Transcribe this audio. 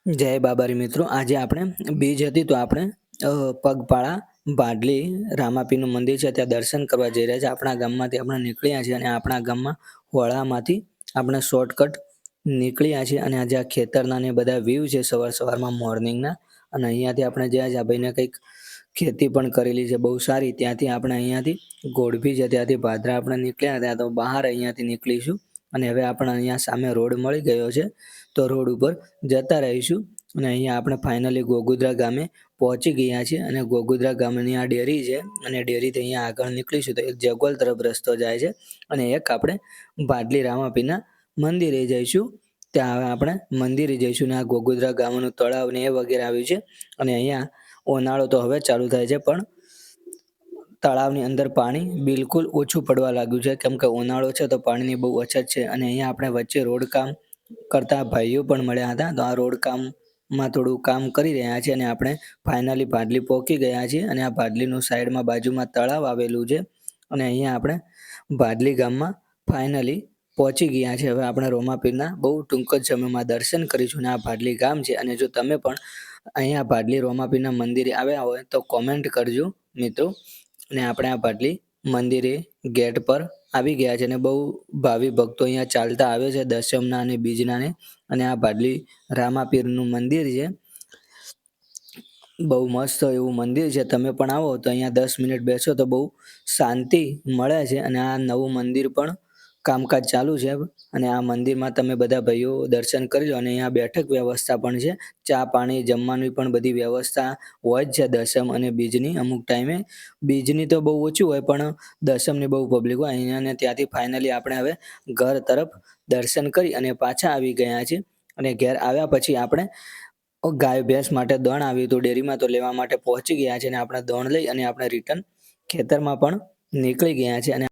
જય બાબારી મિત્રો, આજે આપણે બીજ હતી તો આપણે પગપાળા ભાડલી રામાપીરનું મંદિર છે ત્યાં દર્શન કરવા જઈ રહ્યા છે. આપણા ગામમાંથી આપણે નીકળ્યા છીએ અને આપણા ગામમાં વડામાંથી આપણે શોર્ટકટ નીકળ્યા છીએ અને આજે આ ખેતરના ને બધા વ્યૂ છે સવાર સવારમાં મોર્નિંગના. અને અહીંયાથી આપણે જ્યાં જ્યાં ભાઈને કંઈક ખેતી પણ કરેલી છે બહુ સારી, ત્યાંથી આપણે અહીંયાથી ગોળભી છે ત્યાંથી ભાદરા આપણે નીકળ્યા, ત્યાં તો બહાર અહીંયાથી નીકળીશું અને હવે આપણે અહીંયા સામે રોડ મળી ગયો છે તો રોડ ઉપર જતા રહીશું. અને અહીંયા આપણે ફાઇનલી ગોગુદ્રા ગામે પહોંચી ગયા છીએ અને ગોગુદ્રા ગામની આ ડેરી છે અને ડેરીથી અહીંયા આગળ નીકળીશું તો એક જગોલ તરફ રસ્તો જાય છે અને એક આપણે ભાડલી રામાપીરના મંદિરે જઈશું. ત્યાં હવે આપણે મંદિરે જઈશું ને આ ગોગુદ્રા ગામનું તળાવ ને એ વગેરે આવ્યું છે. અને અહીંયા ઉનાળો તો હવે ચાલુ થાય છે પણ તળાવની અંદર પાણી બિલકુલ ઓછું પડવા લાગ્યું છે કેમ કે ઉનાળો છે તો પાણીની બહુ અછત છે. અને અહીંયા આપણે વચ્ચે રોડ કામ કરતા ભાઈઓ પણ મળ્યા હતા તો આ રોડ કામમાં થોડું કામ કરી રહ્યા છે અને આપણે ફાઇનલી ભાડલી પહોંચી ગયા છીએ અને આ ભાડલીનું સાઈડમાં બાજુમાં તળાવ આવેલું છે અને અહીંયા આપણે ભાડલી ગામમાં ફાઇનલી પહોંચી ગયા છે. હવે આપણે રોમાપીરના બહુ ટૂંક જ સમયમાં દર્શન કરીશું અને આ ભાડલી ગામ છે. અને જો તમે પણ અહીંયા ભાડલી રોમાપીરના મંદિરે આવ્યા હોય તો કોમેન્ટ કરજો મિત્રો. અને આપણે આ ભાડલી મંદિરે ગેટ પર આવી ગયા છે અને બહુ ભાવિ ભક્તો અહીંયા ચાલતા આવે છે દશમના અને બીજના ને. અને આ ભાડલી રામાપીરનું મંદિર છે, બહુ મસ્ત એવું મંદિર છે. તમે પણ આવો તો અહીંયા 10 મિનિટ બેસો તો બહુ શાંતિ મળે છે. અને આ નવું મંદિર પણ કામકાજ ચાલુ છે અને આ મંદિરમાં તમે બધા ભાઈઓ દર્શન કરી લો. અને અહીંયા બેઠક વ્યવસ્થા પણ છે, ચા પાણી જમવાની પણ બધી વ્યવસ્થા હોય જ છે દશમ અને બીજની. અમુક ટાઈમે બીજની તો બહુ ઓછી હોય પણ દશમની બહુ પબ્લિક હોય અહીંયા. અને ત્યાંથી ફાઇનલી આપણે હવે ઘર તરફ દર્શન કરી અને પાછા આવી ગયા છે. અને ઘેર આવ્યા પછી આપણે ગાય ભેંસ માટે દોણ આવ્યું હતું ડેરીમાં તો લેવા માટે પહોંચી ગયા છે અને આપણે દોણ લઈ અને આપણે રિટર્ન ખેતરમાં પણ નીકળી ગયા છે. અને